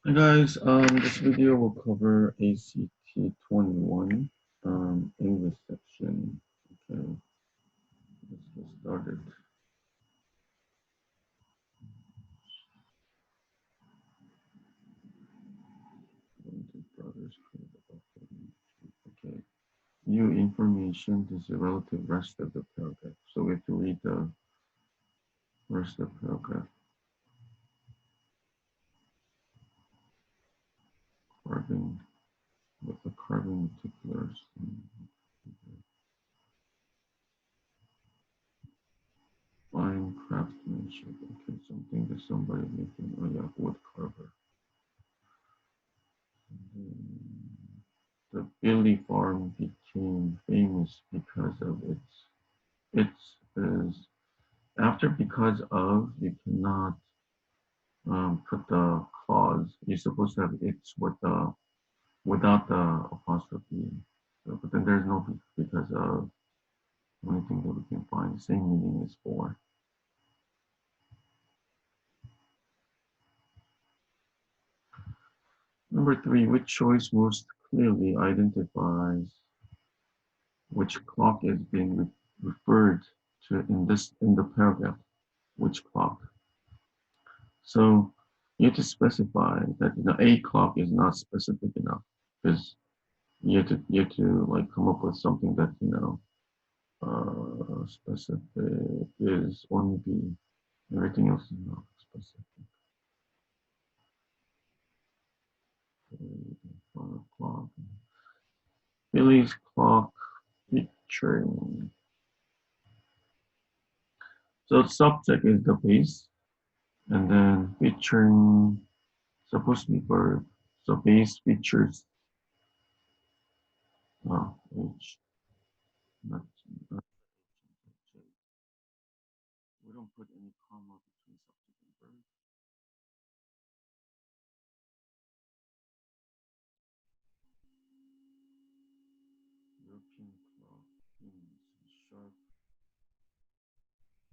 Hi guys, this video will cover ACT21 English section. Okay, let's get started. Okay, new information is the relative rest of the paragraph. So we have to read the rest of the paragraph. Carving with the carving particulars. Fine craftsmanship. Okay, something that somebody making. Oh yeah, wood carver. The Billy farm became famous because of its is after because of you cannot put the clause. You're supposed to have it's with the without the apostrophe. So, but then there's no because of. The only thing that we can find the same meaning is for. Number three, which choice most clearly identifies which clock is being referred to in the paragraph? Which clock? So you have to specify that a clock is not specific enough because you have to like come up with something that specific is only B. Everything else is not specific. 1 o'clock. Billy's clock featuring. So subject is the base, and then featuring supposed to be verb. So base features H, not, not J. We don't put any comma between subject and verb. European clock themes sharp.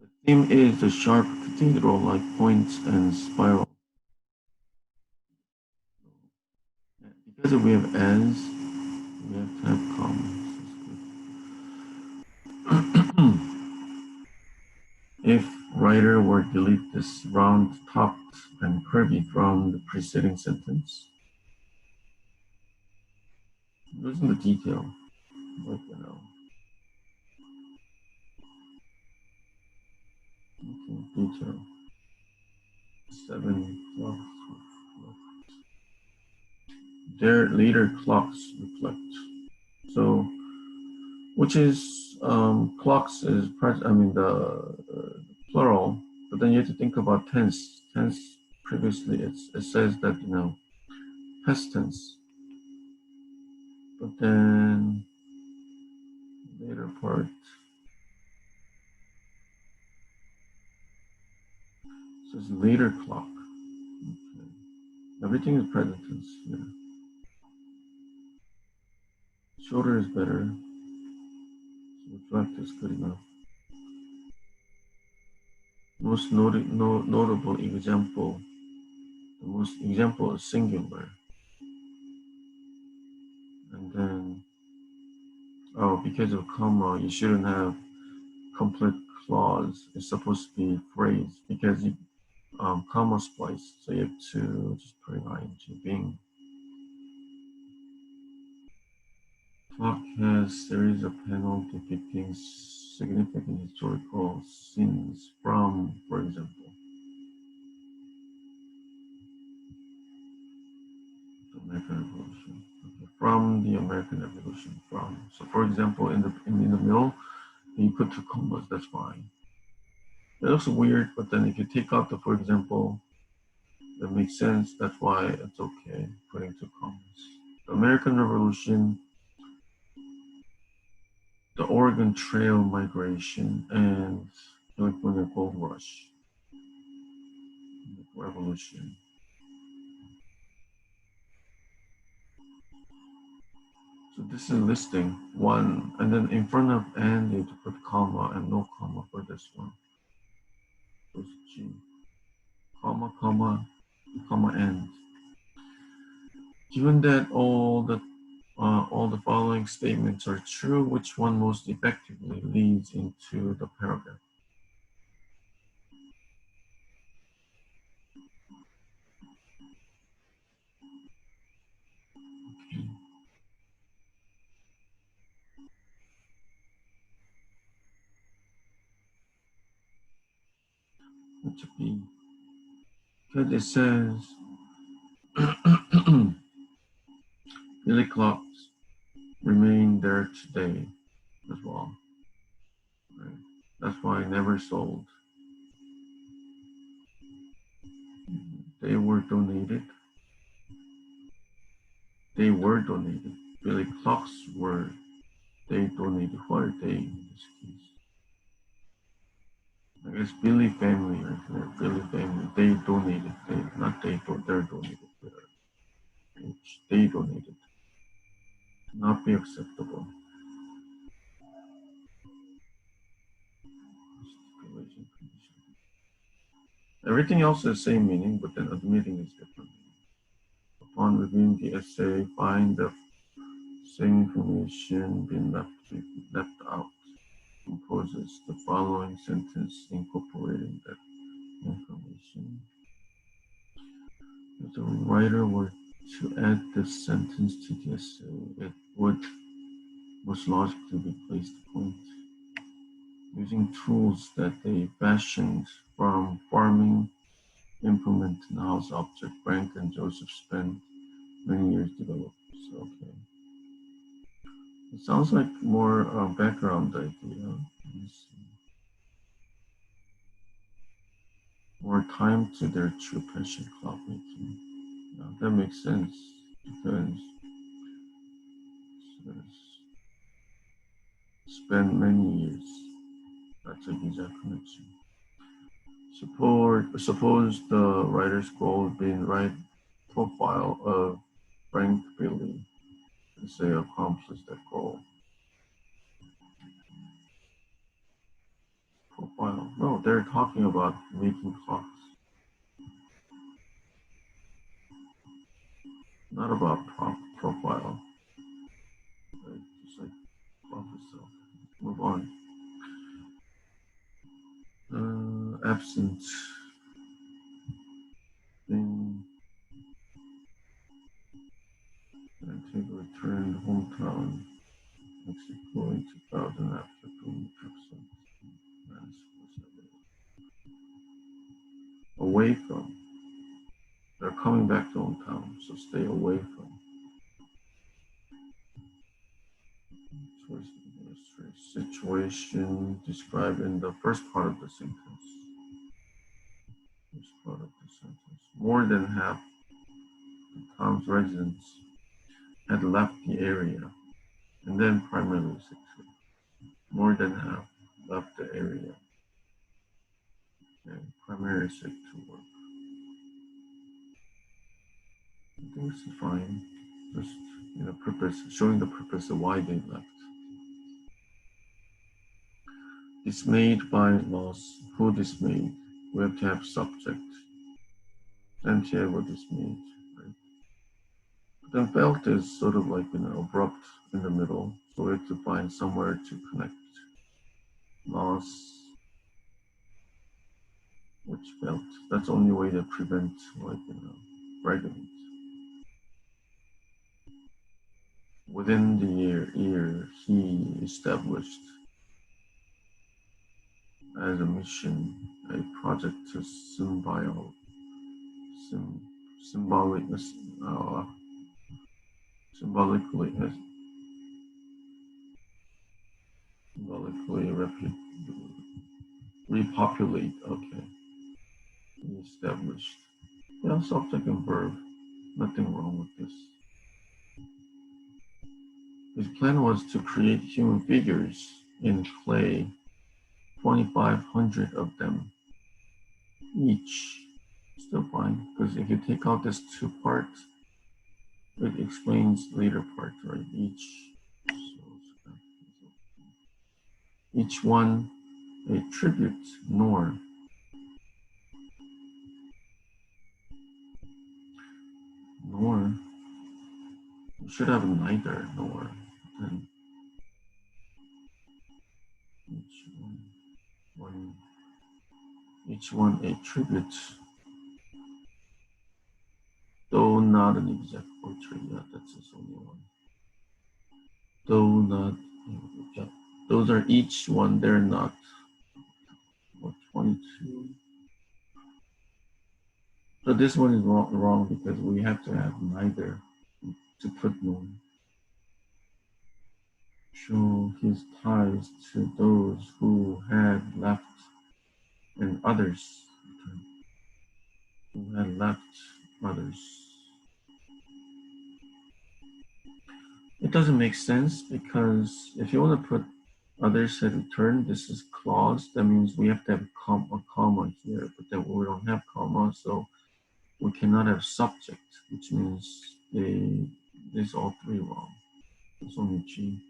The theme is the sharp cathedral-like points and spiral. Because we have as, we have to have commas. If writer were to delete this round topped and curvy from the preceding sentence, losing the detail, like detail. 7 clocks reflect. Their later clocks reflect. So, which is clocks is present. I mean plural, but then you have to think about tense. Tense previously it says that past tense, but then later part says later clock. Okay. Everything is present tense here. Shorter is better. So reflect is good enough. Most notable example. The most example is singular. And then, because of comma, you shouldn't have complete clause. It's supposed to be phrase because you comma splice. So you have to just put an ing. Being clock has series of panels depicting significant historical scenes from, for example, the American Revolution. Okay. From the American Revolution. From. So, for example, in the middle, you put two commas. That's fine. It looks weird, but then if you take out the, for example, that makes sense. That's why it's okay putting two commas. The American Revolution, the Oregon Trail migration, and California Gold Rush Revolution. So this is listing one, and then in front of and you have to put comma and no comma for this one. Goes G, comma, comma, comma, and. Given that all the following statements are true, which one most effectively leads into the paragraph? Okay. That should be, because it says Billy clocks remain there today as well. Right? That's why I never sold. They were donated. They were donated. Billy clocks were they donated. What are they in this case? I guess Billy family right there. Billy family. They donated. They're donated. They donated. Not be acceptable. Stipulation condition. Everything else is the same meaning, but then admitting is different. Upon reviewing the essay, find the same information being left out. Composes the following sentence incorporating that information. If the writer were to add this sentence to the essay, it would most logically replace the point. Using tools that they fashioned from farming implement and house object, Frank and Joseph spent many years developing. So, okay. It sounds like more background idea. More time to their true passion, clockmaking. That makes sense because spend many years. That's a exact connection. Suppose the writer's goal would be in right profile of Frank Billy and say accomplish that goal. Profile. No, they're talking about making clocks. Not about profile. Right? Just like clock itself. Move on. Absent. Thing. Antigua returned hometown. Mexico in 2000 after being absent. Away from. They're coming back to hometown, so stay away from. Situation described in the first part of the sentence. First part of the sentence. More than half the town's residents had left the area, and then primarily sexual. More than half left the area, and primarily sick to work. I think this is fine. Just purpose, showing the purpose of why they left. Dismayed by loss. Who dismayed? We have to have subject. Santiago dismayed, right? But then felt is sort of like abrupt in the middle, so we have to find somewhere to connect. Loss, which felt. That's the only way to prevent fragment. Within the year, he established as a mission a project to symbolically repopulate. Okay, he established. Yeah, subject and verb. Nothing wrong with this. His plan was to create human figures in clay, 2,500 of them each. Still fine, because if you take out this two parts, it explains later part, right? Each one a tribute, nor should have neither nor. Then one, each one a tribute, though not an exact portrait. Yeah, that's his only one. Though not, yeah, those are each one. They're not. What 22? So this one is wrong because we have to have neither to put no. Show his ties to those who had left and others who had left others. It doesn't make sense because if you want to put others had returned, this is clause. That means we have to have a comma here, but then we don't have comma, so we cannot have subject, which means these all three wrong. It's only G.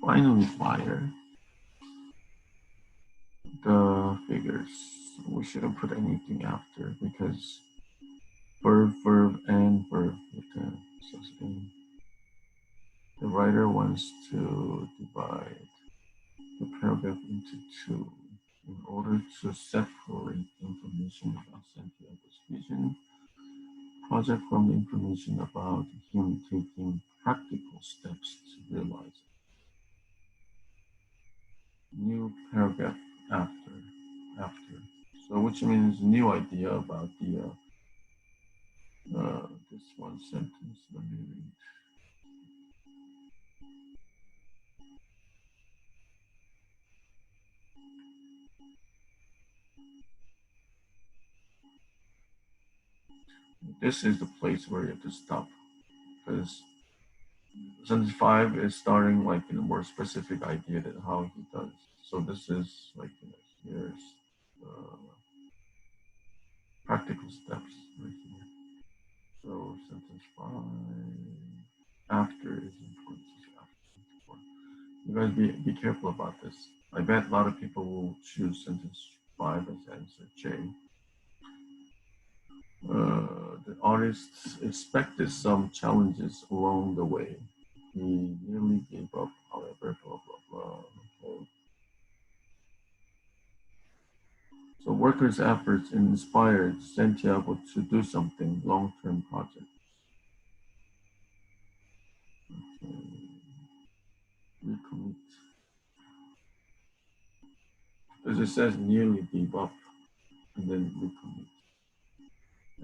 Finally, fire the figures. We shouldn't put anything after because verb, and verb with the sustain. The writer wants to divide the paragraph into two in order to separate information about Santiago's vision project from the information about him taking practical steps to realize it. New paragraph after. So which means new idea about the this one sentence. Let me read. This is the place where you have to stop because sentence 5 is starting like in a more specific idea that how he does. So this is like here's practical steps right here. So sentence 5 after is important. You guys be careful about this. I bet a lot of people will choose sentence 5 as answer J. The artist expected some challenges along the way. He nearly gave up, however, blah, blah, blah. Okay. So workers' efforts inspired Santiago to do something, long-term project. Okay. Recommit. As it says, nearly gave up, and then recommit.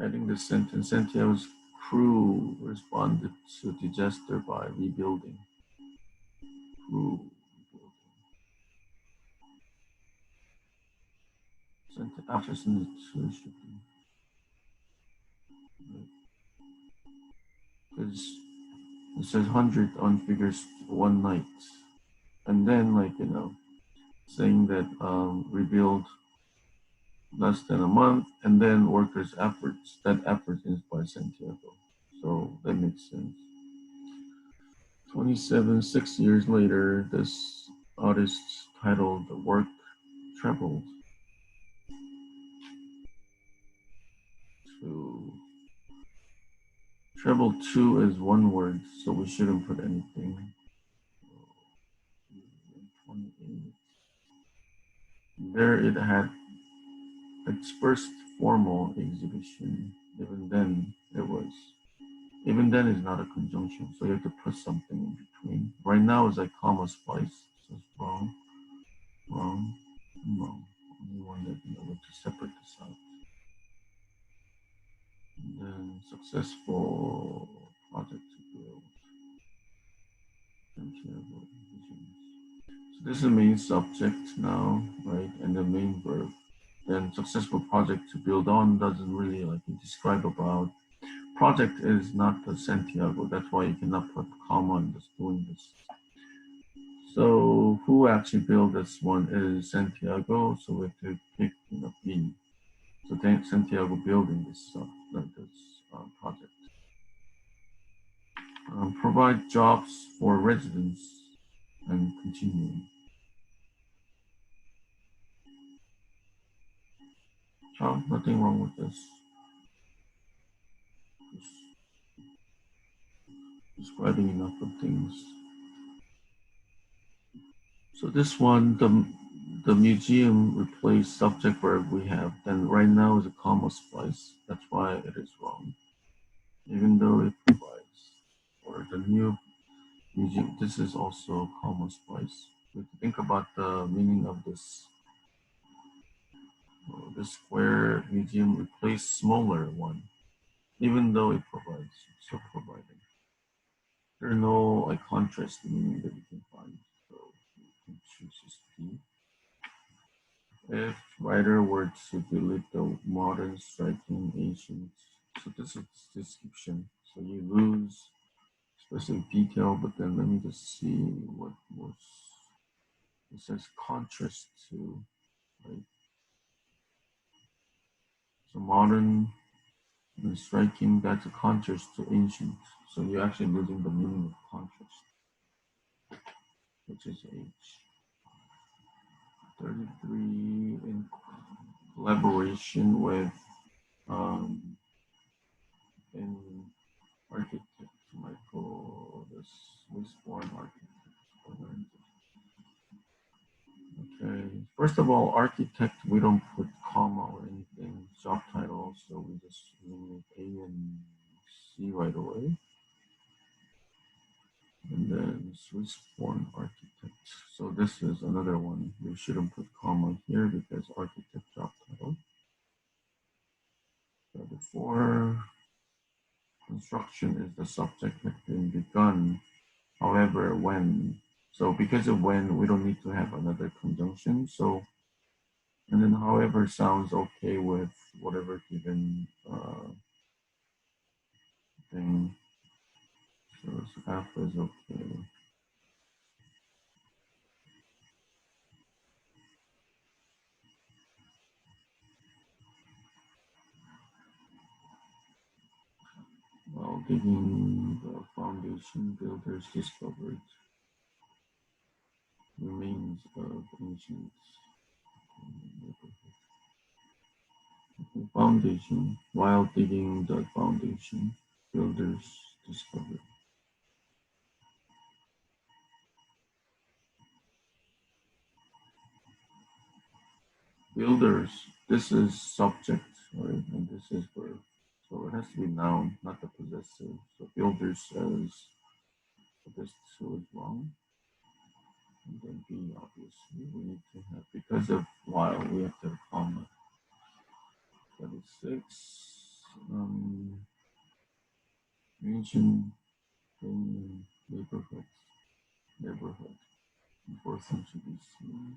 Adding the sentence, Santiago's crew responded to disaster by rebuilding. Crew rebuilding. After sentence 2 should be. Because it says 100 on figures one night. And then, like, saying that rebuild less than a month, and then workers' efforts. That effort is by Santiago. So that makes sense. 6 years later, this artist's titled The Work traveled to. Treble 2 is one word, so we shouldn't put anything. 28. There it had its first formal exhibition. Even then is not a conjunction, so you have to put something in between. Right now is like comma splice, so it's wrong. Only one that you know to separate this out. And then successful project to build. So this is the main subject now, right? And the main verb. Then successful project to build on doesn't really like describe about. Project is not the Santiago. That's why you cannot put comma in this doing this. So who actually built this one is Santiago. So we have to pick B. So then Santiago building this project. Provide jobs for residents and continuing. Nothing wrong with this. describing enough of things. So this one, the museum replaced subject verb we have, then right now is a comma splice. That's why it is wrong. Even though it provides, or the new museum, this is also comma splice. We have to think about the meaning of this. The square museum replaced smaller one, even though it provides, it's still providing. There are no like contrast meaning that we can find, so we can choose this P. If writer were to delete the modern, striking, ancient, so this is description. So you lose specific detail, but then let me just see what was. It says contrast to, right? So modern and striking, that's a contrast to ancient. So you're actually losing the meaning of contrast, which is H. 33 in collaboration with in architect Michael, the Swiss-born architect. Okay, first of all, architect, we don't put comma or anything, job title, so we just eliminate A and C right away. And then Swiss-born architect. So this is another one. We shouldn't put comma here because architect job title. So before construction is the subject has been begun. However, when, so because of when, we don't need to have another conjunction. So, and then however sounds okay with whatever given thing. So F is okay. While digging the foundation, builders discovered remains of ancient foundation. While digging the foundation, builders discovered. Builders, this is subject, right? And this is verb. So it has to be noun, not the possessive. So builders says, so this two is wrong. And then B, obviously, we need to have, because of while, we have to have comma. 36, ancient neighborhood, neighborhood, 4th century BC.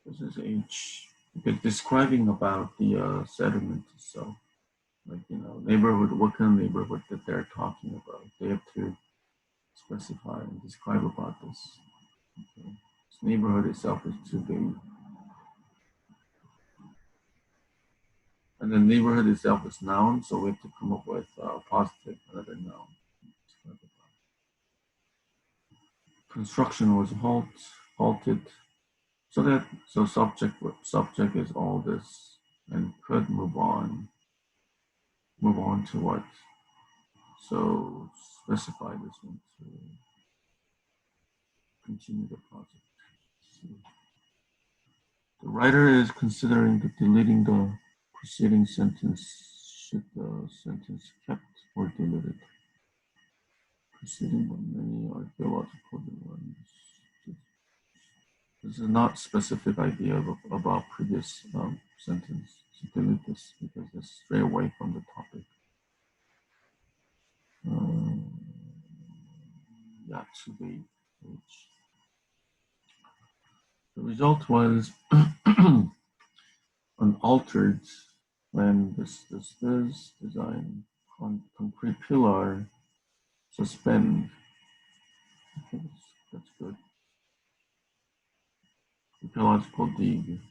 This is H, because describing about the settlement itself. Like, neighborhood, what kind of neighborhood that they're talking about. They have to specify and describe about this. Okay. This neighborhood itself is too big. And the neighborhood itself is noun, so we have to come up with positive, another noun. Construction was halted. So subject is all this, and could move on. Move on to what? So specify this one to continue the project. The writer is considering deleting the preceding sentence. Should the sentence kept or deleted? Preceding one, many archaeological ones. This is not specific idea about previous sentence. So delete this because it's straight away from the topic. Yeah, to be H. The result was unaltered when this design concrete pillar suspend. Okay, that's good. Ecological dig.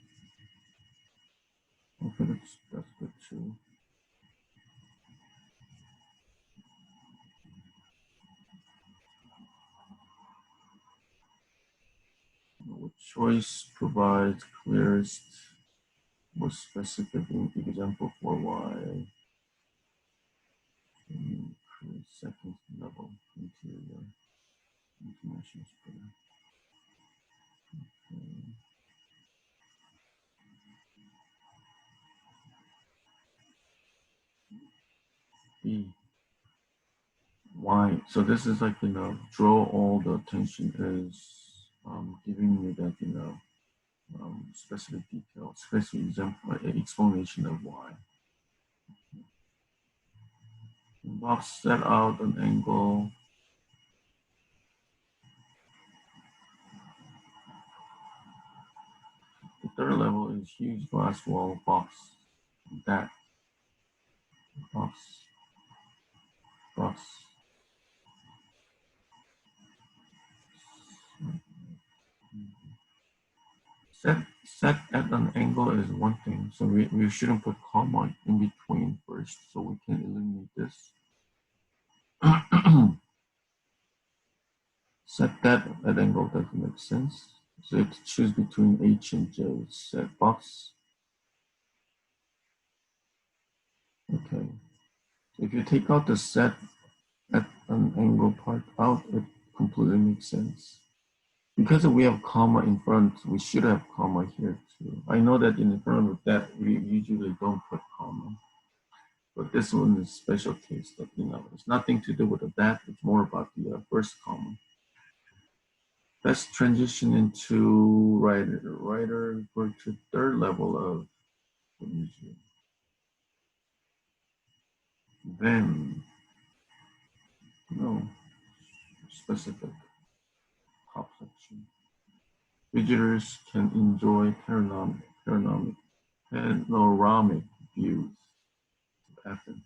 Okay, that's good too. Which choice provides clearest, more specific example for why. Second level interior international spreader. Okay. B. Why? So this is like, draw all the attention is giving you that, specific detail, specific example, explanation of why. Box set out an angle. The third level is huge glass wall box. That box, box. Set at an angle is one thing, so we shouldn't put comma in between first, so we can eliminate this. Set that at angle doesn't make sense. So you have to choose between H and J. Set box. Okay. So if you take out the set at an angle part out, it completely makes sense. Because we have comma in front, we should have comma here too. I know that in front of that, we usually don't put comma. But this one is a special case that, it's nothing to do with that. It's more about the first comma. Let's transition into writer for to third level of the museum. Then, specific top section. Visitors can enjoy panoramic views of Athens.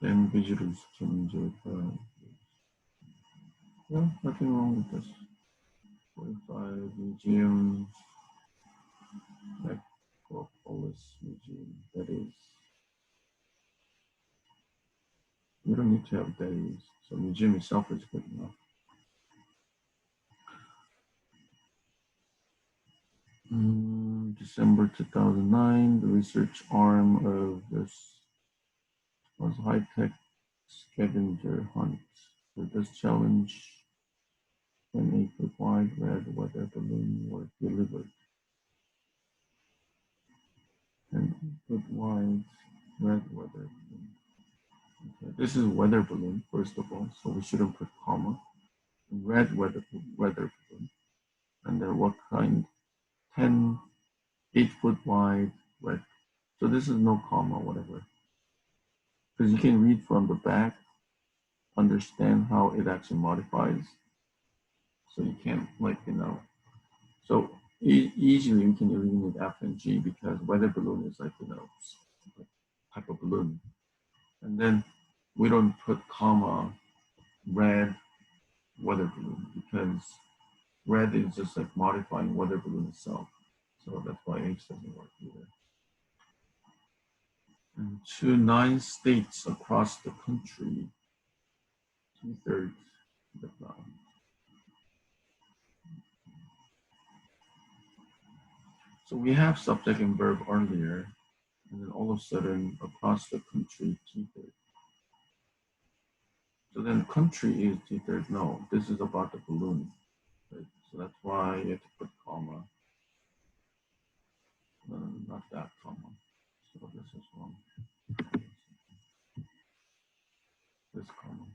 Then visitors can enjoy panoramic views. Yeah, nothing wrong with this. 45 museums, Necropolis Museum, that is. You don't need to have days, so museum itself is good enough. December 2009, the research arm of this was high-tech scavenger hunt. For this challenge, an 8-foot wide red weather balloon were delivered. An 8-foot wide red weather balloon. Okay, this is weather balloon, first of all, so we shouldn't put comma. Red weather balloon. And then what kind? 8-foot wide red. So this is no comma, whatever. Because you can read from the back, understand how it actually modifies. So you can, so easily we can eliminate F and G because weather balloon is type of balloon. And then we don't put comma red weather balloon because red is just like modifying weather balloon itself. So that's why H doesn't work either. And to 9 states across the country, 2/3 of the ground. So we have subject and verb earlier, and then all of a sudden across the country, 2/3. So then country is 2/3. No, this is about the balloon. Right? So that's why you have to put comma. Not that comma. So this is wrong. This comma.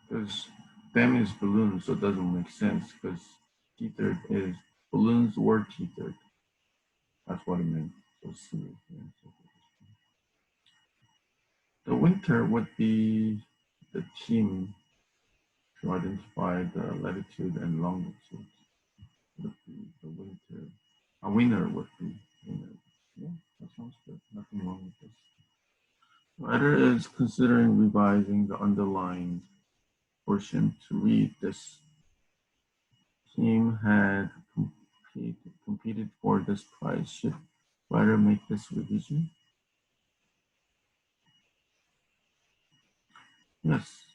Because them is balloon, so it doesn't make sense because 2/3 is balloons were 2/3. That's what it meant. So C. The winter would be the team to identify the latitude and longitude. Would be the winter. A winner would be winner. Yeah, that sounds good. Nothing wrong with this. Writer is considering revising the underlined portion to read this. Team had competed for this prize. Should writer make this revision? Yes.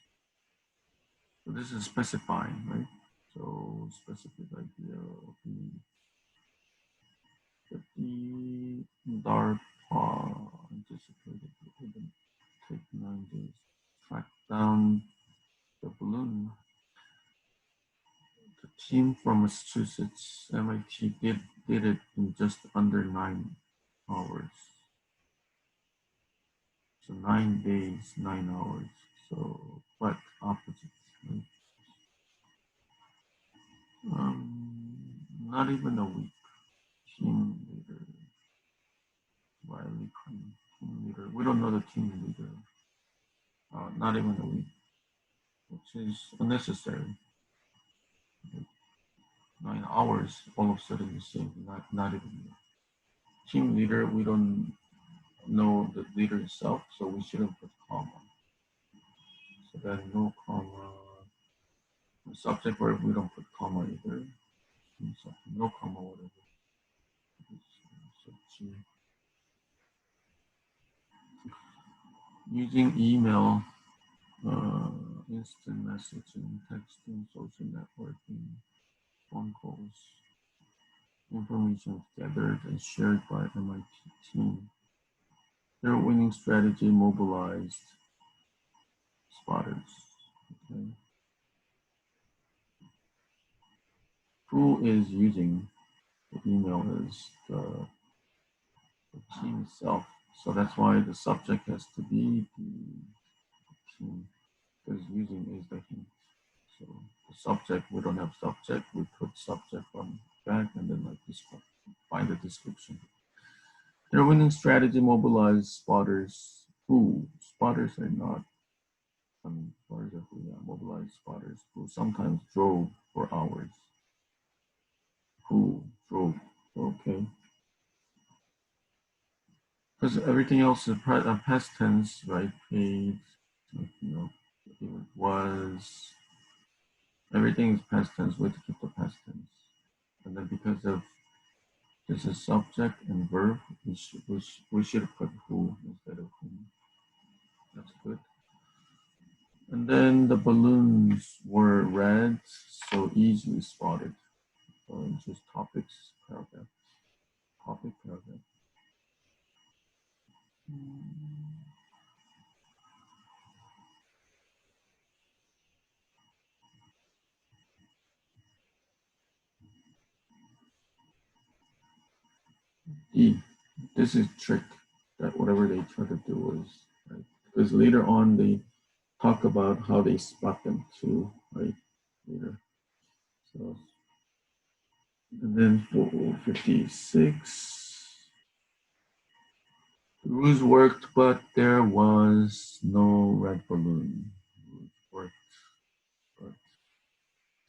So this is specifying, right? So specific idea of the DARPA anticipated it wouldn't take 9 days. Track down the balloon. The team from Massachusetts, MIT, did it in just under 9 hours. So 9 days, 9 hours. So quite opposite. Right? Not even a week. Team leader, Riley Cream, team leader. We don't know the team leader. Not even a week, which is unnecessary. 9 hours, all of a sudden you say not even. Team leader, we don't know the leader itself, so we shouldn't put comma. So then no comma. Subject verb, we don't put comma either. No comma, whatever. So using email, instant messaging, texting, social networking, phone calls, information gathered and shared by MIT team. Their winning strategy mobilized spotters. Okay. Who is using the email is the team itself. So that's why the subject has to be the team, because using is the hint. So the subject, we don't have subject, we put subject on back and then like this one, find the description. Their winning strategy mobilized spotters who, spotters are not, spotters are who, yeah, mobilized spotters who sometimes drove for hours. Who drove, okay. Because everything else is past tense, right? Paid, you know, it was, everything is past tense, we have to keep the past tense. And then because of this is subject and verb, we should put who instead of whom. That's good. And then the balloons were red, so easily spotted. So just topics, paragraph. Topic, paragraph. E. This is trick that whatever they try to do is, right? Because later on they talk about how they spot them too, right? Later. So, and then 456. The ruse worked, but there was no red balloon. Ruse worked, but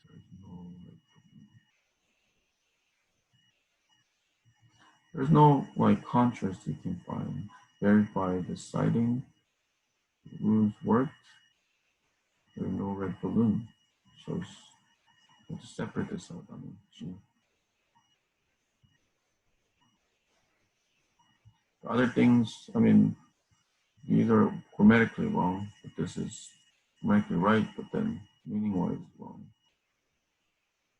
there's no red balloon. There's no like contrast you can find. Verify the sighting. The ruse worked. There's no red balloon. So let's separate this out. I mean, G. The other things, I mean, these are grammatically wrong, but this is grammatically right, but then meaning-wise wrong.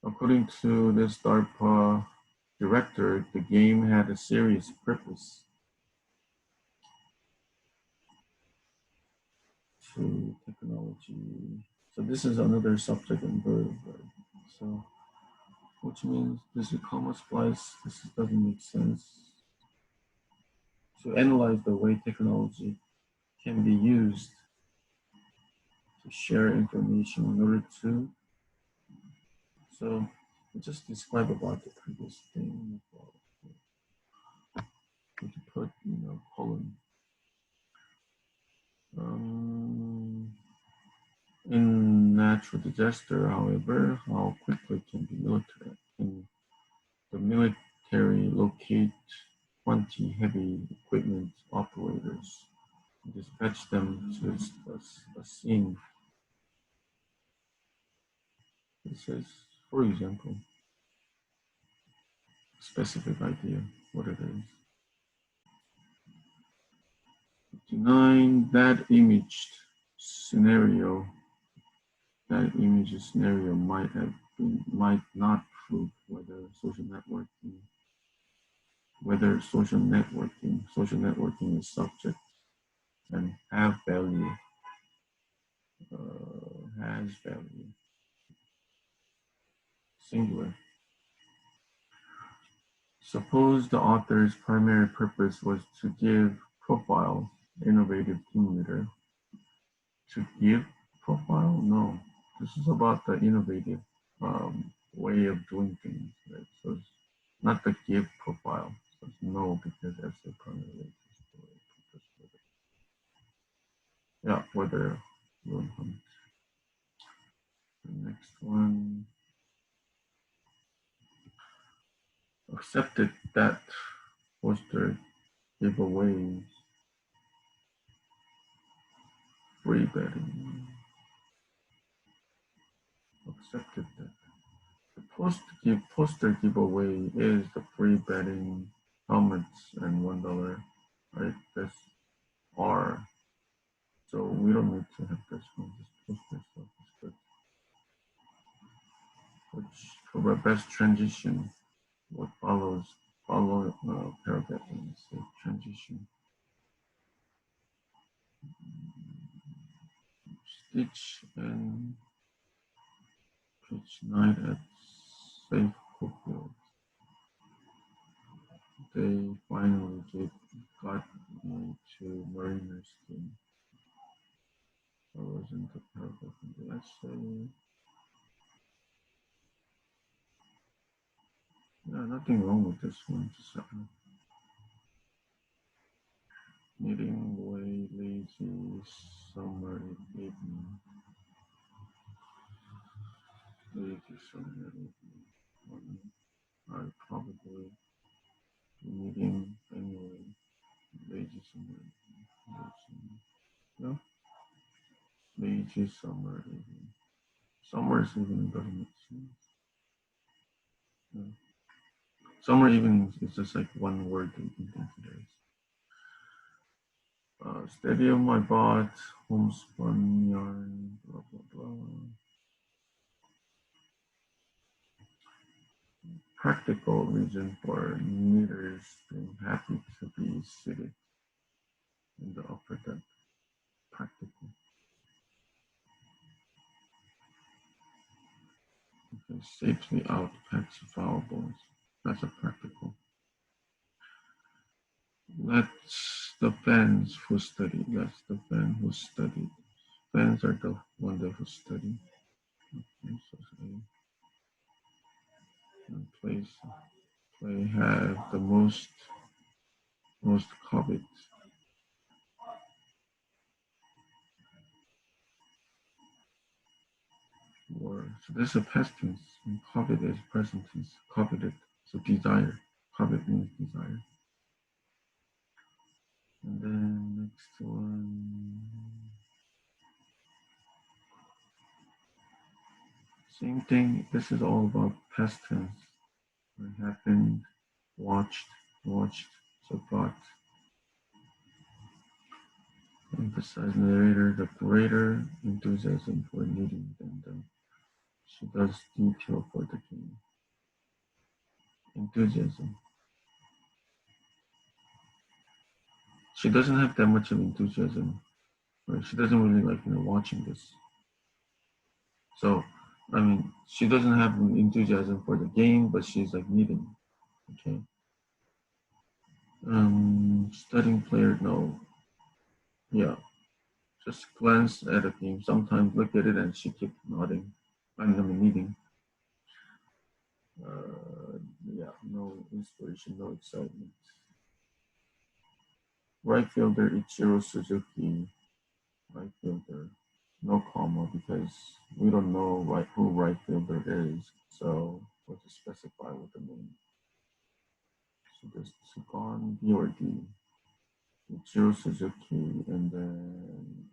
According to this DARPA director, the game had a serious purpose to technology. So this is another subject and verb, right? So, which means this is comma splice. This doesn't make sense. To analyze the way technology can be used to share information in order to. So just describe about the previous thing. We could put, colon. In natural disaster, however, how quickly can the military locate 20 heavy equipment operators and dispatch them to a scene? It says, for example, specific idea, what it is. 59, that image scenario might have might not prove whether social networking is subject and have value, has value, singular. Suppose the author's primary purpose was to give profile, innovative team leader. To give profile? No. This is about the innovative way of doing things, right? So it's not the give profile. So it's no, because that's the primary purpose for the, yeah, for the loan hunt. The next one, accepted that poster giveaways free betting. Accepted that. The poster giveaway is the free betting helmets and $1, right? This R. So we don't need to have this one. This poster stuff is good. Which for the best transition, what follow paragraph and say transition. Stitch and pitch night at safe Cookville. They finally got me to Marina's team. I was in the paragraph in the essay. Yeah, nothing wrong with this one. Just knitting away lazy summer evening. Lazy summer evening. I'll probably be knitting anyway. Lazy summer evening. No? Lazy summer evening. Summer's evening doesn't make sense. No. Summer evening is just like one word that you can think it is. Stadium I bought, homespun yarn, blah blah blah. Practical reason for knitters being happy to be seated in the upper deck. Practical. Okay, safely out pets valuables. That's a practical. That's the fans who study. That's the fan who studied. Fans are the one that who study. Okay, so play have the most covet. So this is a past tense, and covet is present tense. Coveted, so desire. Covet means desire. And then next one, same thing. This is all about past tense. What happened, watched, so got. Emphasize narrator, the greater enthusiasm for knitting than the she does detail for the game. Enthusiasm. She doesn't have that much of enthusiasm. Right? She doesn't really like watching this. So I mean, she doesn't have enthusiasm for the game, but she's like knitting. Okay. Studying player, no. Yeah. Just glance at a game. Sometimes look at it and she keeps nodding. I'm knitting. Yeah, no inspiration, no excitement. Right fielder Ichiro Suzuki. Right fielder. No comma because we don't know who right fielder is. So we'll just specify with the name. So just Sugan B or D. Ichiro Suzuki and then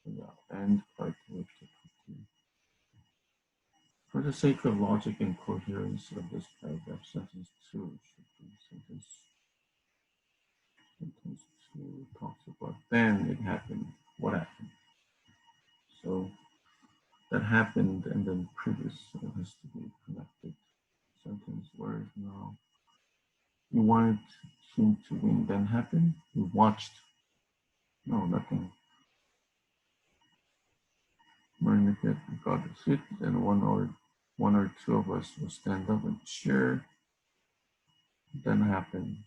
yeah, and characteristic. For the sake of logic and coherence of this paragraph, sentence 2 should be sentence 2 talks about then it happened. What happened? So that happened, and then previous has to be connected sentence. Whereas now, you wanted him to win, then happened. You watched. No, nothing. Marinated got a hit, and one or two of us will stand up and cheer. Then happened.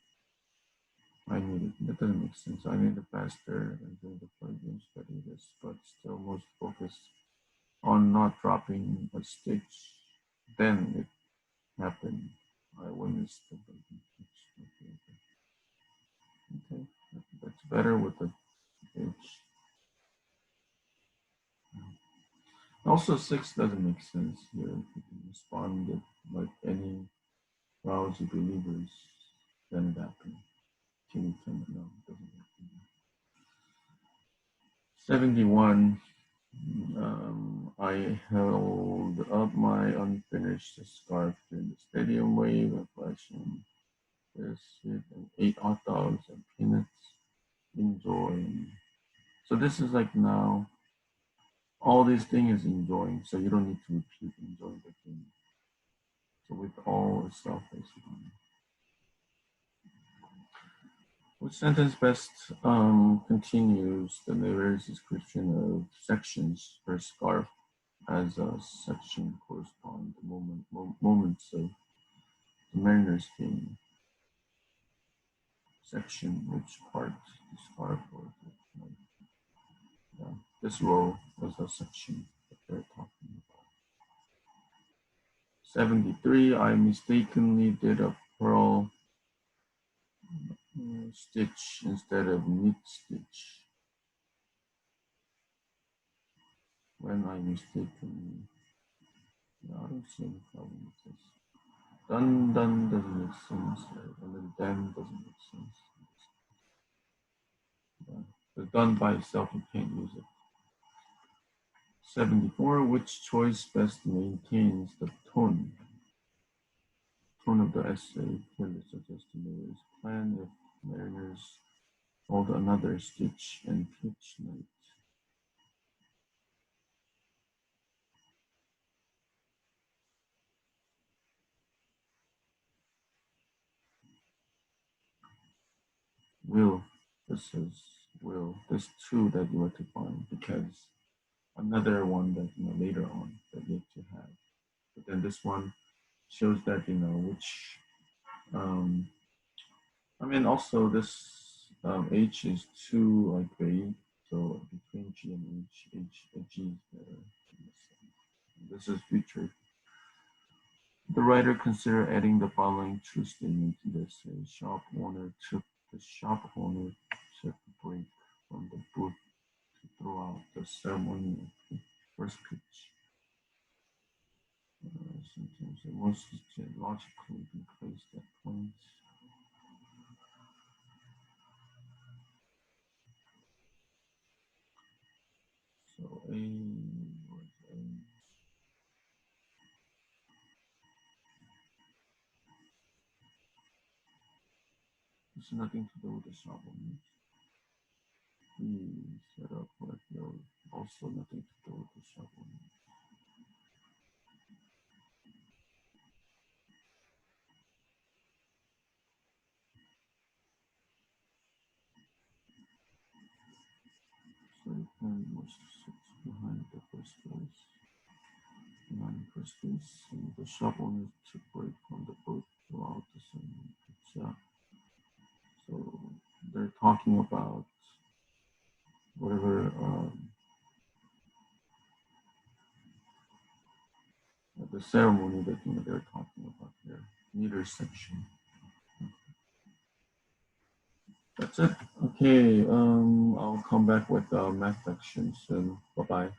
I need it. That doesn't make sense. I need it faster and doing the plugin study this, but still most focused on not dropping a stitch. Then it happened. I witnessed the plugin stitch. Okay. That's better with the H. Also, 6 doesn't make sense here. You can respond with like any lousy believers, then it happened. Can you tell me? No, it doesn't happen. 71. I held up my unfinished scarf during the stadium wave and flashing this shit and ate hot dogs and peanuts, enjoying. So this is like now, all this thing is enjoying, so you don't need to repeat enjoying the thing. So with all stuff, basically. Which sentence best continues the narrator's description of sections per scarf as a section correspond to moments of the mariner's theme? Section, which part, the scarf or the, yeah, this row was a section that they're talking about. 73, I mistakenly did a pearl stitch instead of knit stitch. When I mistakenly, yeah, I don't see any problem with this. Done doesn't make sense, right? And then then doesn't make sense. Yeah. But done by itself, you can't use it. 74, which choice best maintains the tone of the essay, clearly suggesting there is plan if mariners hold another stitch and pitch night. This is this two that you are to find, because another one that later on that you have to have. But then this one shows that which I mean also this H is too like vague, so between G and G is better. This is future. The writer considered adding the following true statement to this: a shop owner took a break from the booth to throw out the ceremony of the first pitch. Sometimes the most logically be placed at points. So A was A. It's nothing to do with the shop owner. B set up with also nothing to do with the shop owner. So the plan was to sit behind the first place. Behind the first place, and the shop owner took break from the boat throughout the ceremony. So they're talking about whatever the ceremony that they're talking about here, meter section. That's it. Okay, I'll come back with math section soon. Bye bye.